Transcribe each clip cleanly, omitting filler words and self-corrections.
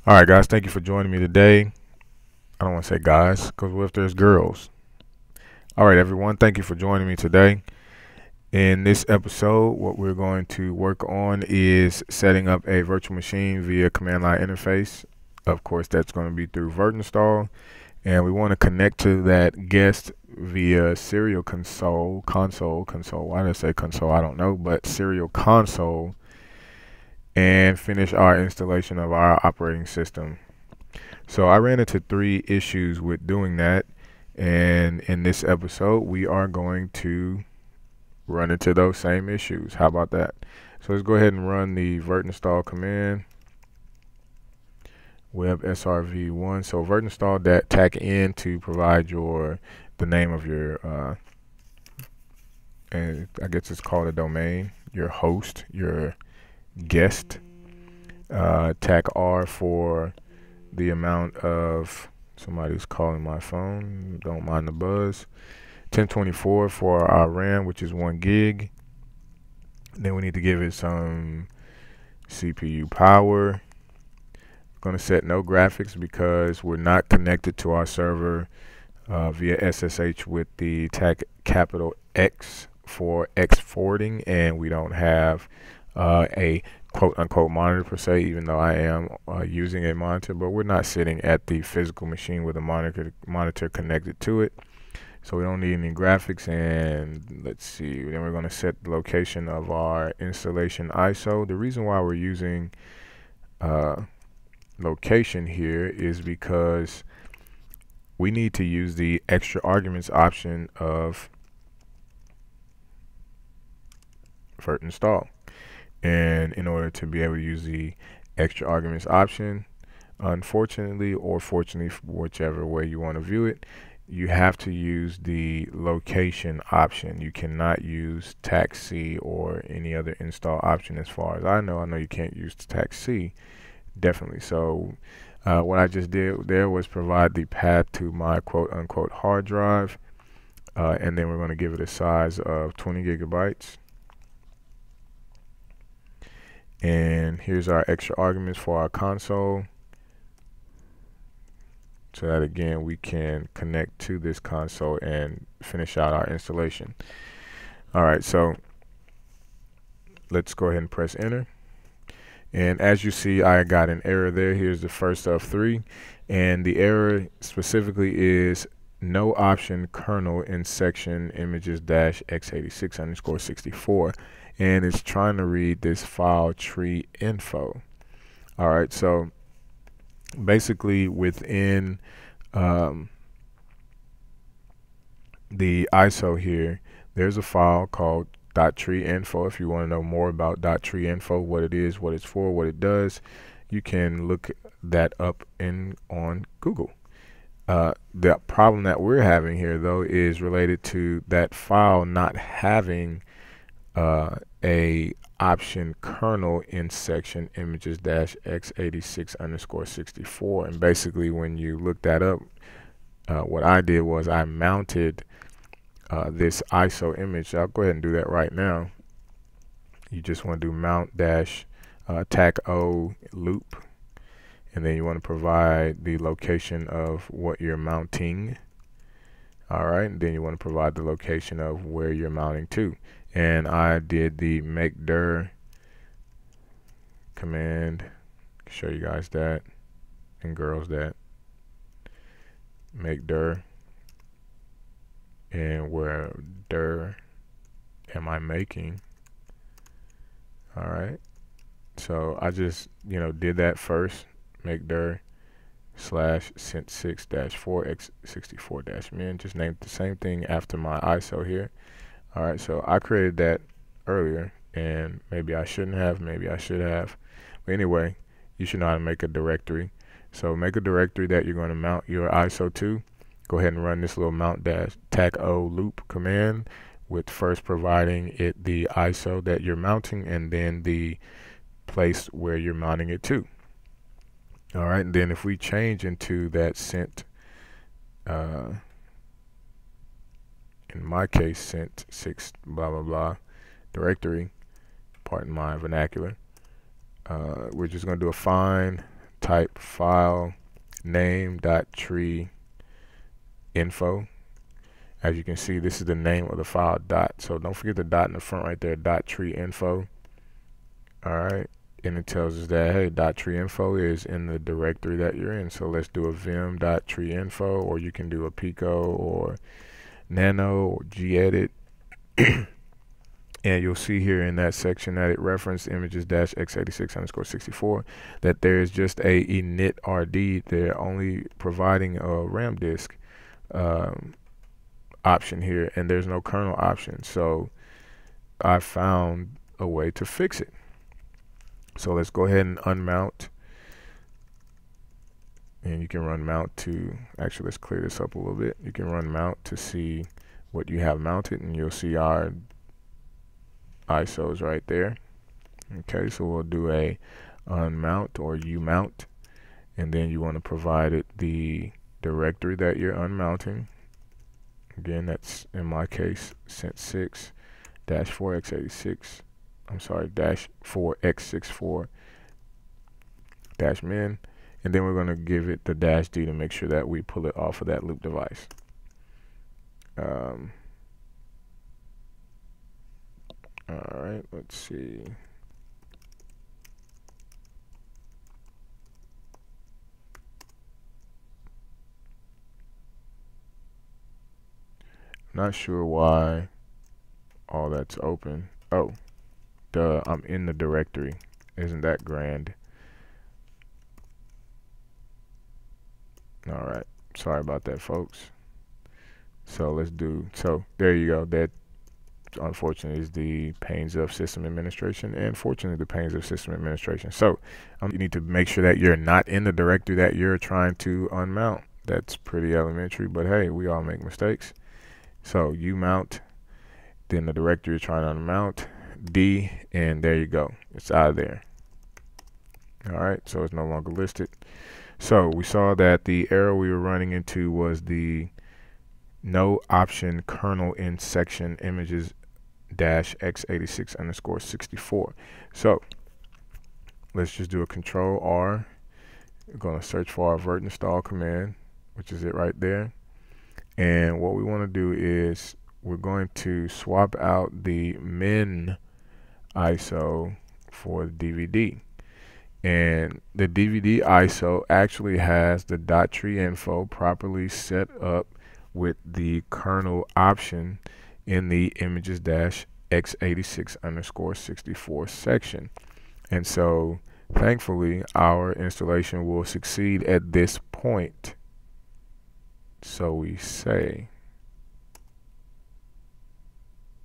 All right, guys, thank you for joining me today. I don't want to say guys, because what if there's girls? All right, everyone, thank you for joining me today. In this episode, what we're going to work on is setting up a virtual machine via command line interface. Of course, that's going to be through virt-install, and we want to connect to that guest via serial console. Why did I say console? I don't know, but serial console, and finish our installation of our operating system. So I ran into 3 issues with doing that, and in this episode we are going to run into those same issues. How about that? So let's go ahead and run the virt-install command, web srv1. So virt-install that tack in to provide the name of your and I guess it's called a domain, your host, your guest. Tack R for the amount of, somebody's calling my phone, don't mind the buzz. 1024 for our RAM, which is 1 gig. Then we need to give it some CPU power. Going to set no graphics because we're not connected to our server via SSH with the tag capital X for X forwarding, and we don't have a quote-unquote monitor per se, even though I am using a monitor, but we're not sitting at the physical machine with a monitor connected to it, so we don't need any graphics. And let's see, then we're going to set the location of our installation ISO. The reason why we're using location here is because we need to use the extra arguments option of virt-install. And in order to be able to use the extra arguments option, unfortunately or fortunately, whichever way you want to view it, you have to use the location option. You cannot use tac-c or any other install option as far as I know. I know you can't use tac-c, definitely. So what I just did there was provide the path to my quote-unquote hard drive, and then we're going to give it a size of 20 gigabytes. And here's our extra arguments for our console, so that again we can connect to this console and finish out our installation. Alright, so let's go ahead and press enter. And as you see, I got an error there. Here's the first of 3, and the error specifically is no option kernel in section images -x86 underscore 64, and it's trying to read this file tree info. All right, so basically within the ISO here, there's a file called .tree-info. If you want to know more about .tree-info, what it is, what it's for, what it does, you can look that up on Google. The problem that we're having here, though, is related to that file not having a option kernel in section images -x86 underscore 64. And basically, when you look that up, what I did was I mounted this ISO image. I'll go ahead and do that right now. You just want to do mount -tac-o loop, and then you want to provide the location of what you're mounting. All right, and then you want to provide the location of where you're mounting to. And I did the make dir command, show you guys that, and girls that. Make dir, and where dir am I making? All right, so I just did that first. Make dir /sent6-4x64-min, just named the same thing after my ISO here. All right, so I created that earlier, and maybe I shouldn't have, maybe I should have, but anyway, you should know how to make a directory. So make a directory that you're going to mount your ISO to. Go ahead and run this little mount -tac-o loop command, with first providing it the ISO that you're mounting, and then the place where you're mounting it to. All right, and then if we change into that sent, in my case, sent 6 blah blah blah directory, pardon my vernacular, we're just going to do a find type file name.tree info. As you can see, this is the name of the file dot. So don't forget the dot in the front right there, .tree info. All right, and it tells us that, hey, .tree info is in the directory that you're in. So let's do a vim.tree info, or you can do a pico or nano or gedit. And you'll see here in that section that it referenced images -x86_64 that there's just a init rd. They're only providing a RAM disk option here, and there's no kernel option. So I found a way to fix it. So let's go ahead and unmount, and you can run mount to, actually let's clear this up a little bit. You can run mount to see what you have mounted, and you'll see our ISOs right there. Okay, so we'll do a unmount or umount, and then you want to provide it the directory that you're unmounting. Again, that's in my case cent6-4x86, I'm sorry, -4x64 -min, and then we're going to give it the -d to make sure that we pull it off of that loop device. Alright, let's see. Not sure why all that's open. Oh, duh, I'm in the directory. Isn't that grand? Alright, sorry about that, folks. So let's do, so there you go. That unfortunately is the pains of system administration, and fortunately the pains of system administration. So you need to make sure that you're not in the directory that you're trying to unmount. That's pretty elementary, but hey, we all make mistakes. So you mount, then the directory you're trying to unmount, D, and there you go. It's out of there. All right, so it's no longer listed. So we saw that the error we were running into was the no option kernel in section images -x86_64. So let's just do a Control R. We're going to search for our virt-install command, which is it right there. And what we want to do is we're going to swap out the min ISO for the DVD. And the DVD ISO actually has the .tree info properly set up with the kernel option in the images-x86_64 section. And so thankfully our installation will succeed at this point. So we say,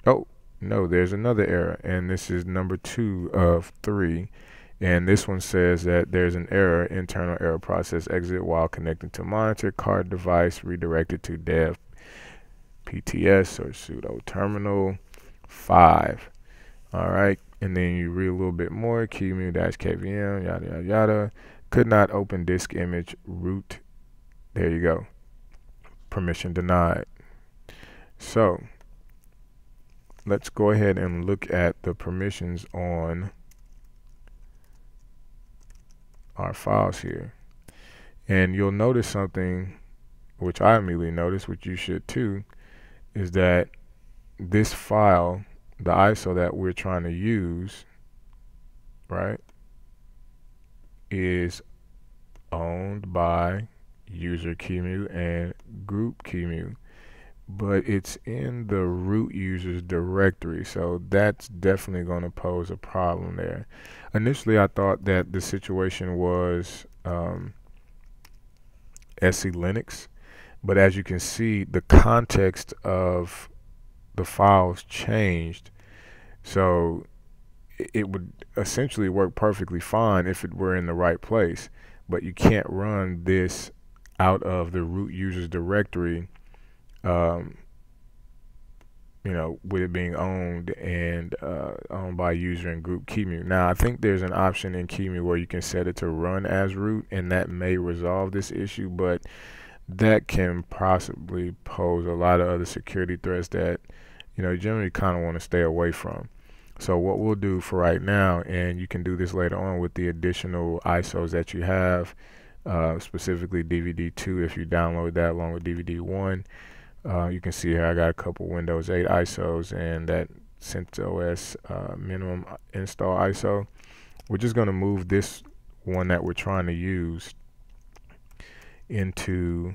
oh no, there's another error, and this is number 2 of 3. And this one says that there's an error, internal error process exit while connecting to monitor card device redirected to dev PTS or sudo terminal 5. All right, and then you read a little bit more, qemu-kvm, yada yada yada, could not open disk image root. There you go, permission denied. So let's go ahead and look at the permissions on our files here, and you'll notice something which I immediately noticed, which you should too, is that this file, the ISO that we're trying to use, right, is owned by user qemu and group qemu, but it's in the root users directory, so that's definitely going to pose a problem there. Initially I thought that the situation was SE Linux, but as you can see, the context of the files changed. So it would essentially work perfectly fine if it were in the right place, but you can't run this out of the root users directory, you know, with it being owned and owned by user and group qemu. Now I think there's an option in qemu where you can set it to run as root, and that may resolve this issue, but that can possibly pose a lot of other security threats that, you know, you generally kind of want to stay away from. So what we'll do for right now, and you can do this later on with the additional ISOs that you have, specifically DVD2 if you download that along with DVD1. You can see here I got a couple Windows 8 ISOs and that CentOS minimum install ISO. We're just going to move this one that we're trying to use into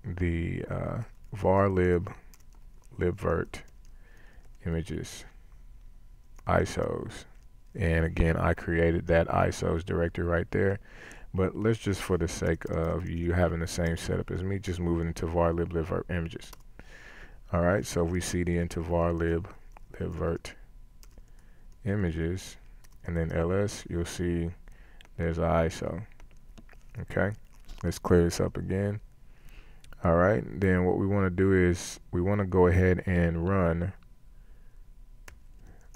the var libvirt images ISOs. And again, I created that ISOs directory right there. But let's just, for the sake of you having the same setup as me, just move it into var libvirt images. All right, so we cd into var libvirt images, and then ls, you'll see there's an ISO. Okay, let's clear this up again. All right, then what we want to do is we want to go ahead and run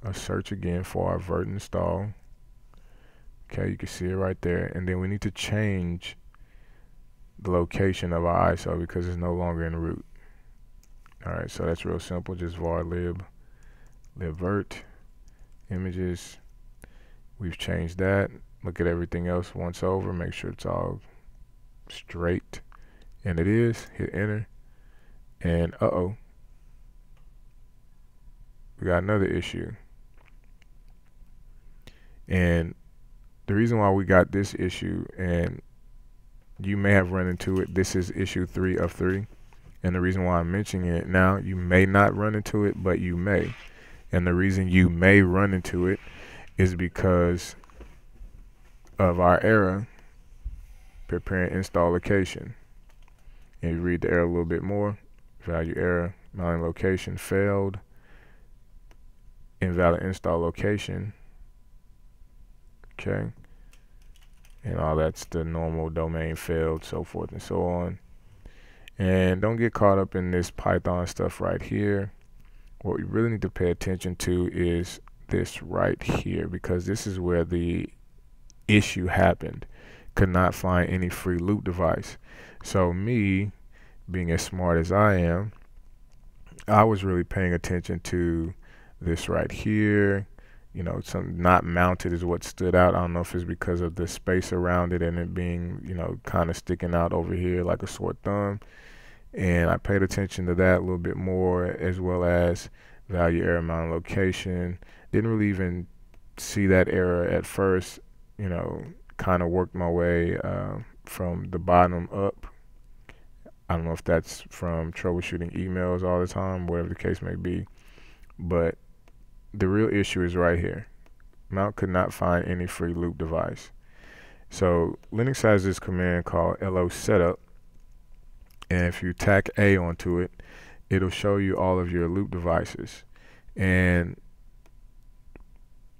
a search again for our virt-install. Okay, you can see it right there, and then we need to change the location of our ISO because it's no longer in root. All right, so that's real simple. Just var libvirt images. We've changed that. Look at everything else once over. Make sure it's all straight, and it is. Hit enter, and we got another issue. And the reason why we got this issue, and you may have run into it, this is issue 3 of 3. And the reason why I'm mentioning it now, you may not run into it, but you may. And the reason you may run into it is because of our error preparing install location. And you read the error a little bit more. Value error, mounting location failed. Invalid install location. Okay. And all that's the normal domain failed, so forth and so on. And don't get caught up in this Python stuff right here. What we really need to pay attention to is this right here, because this is where the issue happened. Could not find any free loop device. So me, being as smart as I am, I was really paying attention to this right here. You know, some not mounted is what stood out. I don't know if it's because of the space around it and it being, you know, kind of sticking out over here like a sore thumb. And I paid attention to that a little bit more, as well as value error mounting location. Didn't really even see that error at first. You know, kind of worked my way from the bottom up. I don't know if that's from troubleshooting emails all the time, whatever the case may be. But the real issue is right here. Mount could not find any free loop device. So Linux has this command called lo setup. And if you tack A onto it, it'll show you all of your loop devices. And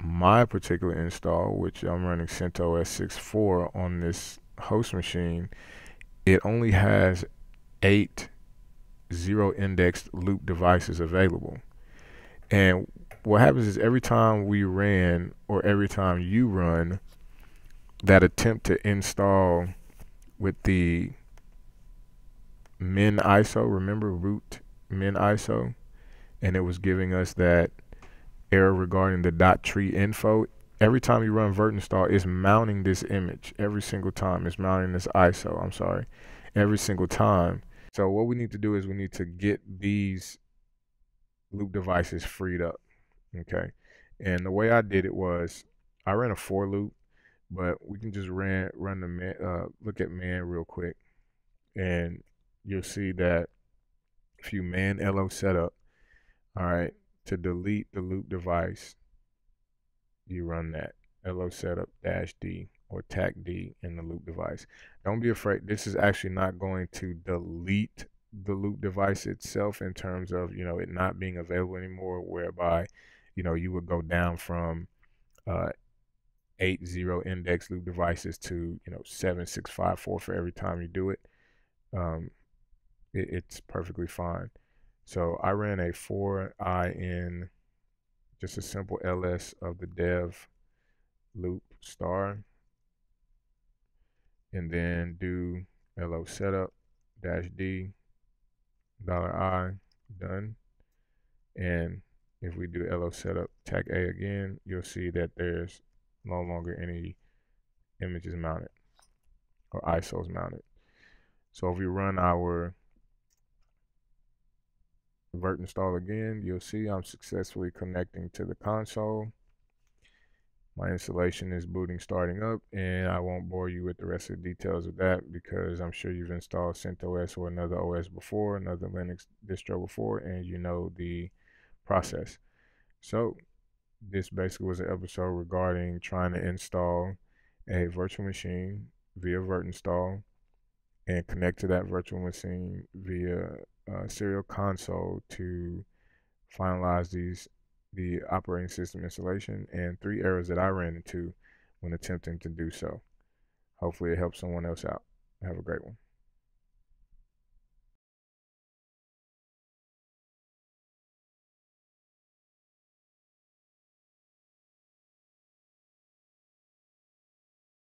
my particular install, which I'm running CentOS 6.4 on this host machine, it only has 8 zero-indexed loop devices available. And what happens is every time we ran, or every time you run that attempt to install with the min ISO, remember root min ISO, and it was giving us that error regarding the .tree info. Every time you run virt-install, it's mounting this image. Every single time it's mounting this ISO, I'm sorry, every single time. So what we need to do is we need to get these loop devices freed up. Okay, and the way I did it was I ran a for loop, but we can just run the man, look at man real quick, and you'll see that if you man lo setup, all right, to delete the loop device, you run that lo setup -d or tac d in the loop device. Don't be afraid. This is actually not going to delete the loop device itself in terms of, you know, it not being available anymore, whereby, you know, you would go down from 8 zero-index loop devices to, you know, 7, 6, 5, 4 for every time you do it. It's perfectly fine. So I ran a for I in just a simple ls of the dev loop star, and then do lo setup -d $i done, and If we do LO setup tech A again, you'll see that there's no longer any images mounted or ISOs mounted. So if we run our virt-install again, you'll see I'm successfully connecting to the console. My installation is booting, starting up, and I won't bore you with the rest of the details of that because I'm sure you've installed CentOS or another OS before, another Linux distro before, and you know the process. So this basically was an episode regarding trying to install a virtual machine via virt-install and connect to that virtual machine via serial console to finalize the operating system installation, and 3 errors that I ran into when attempting to do so. Hopefully it helps someone else out. Have a great one.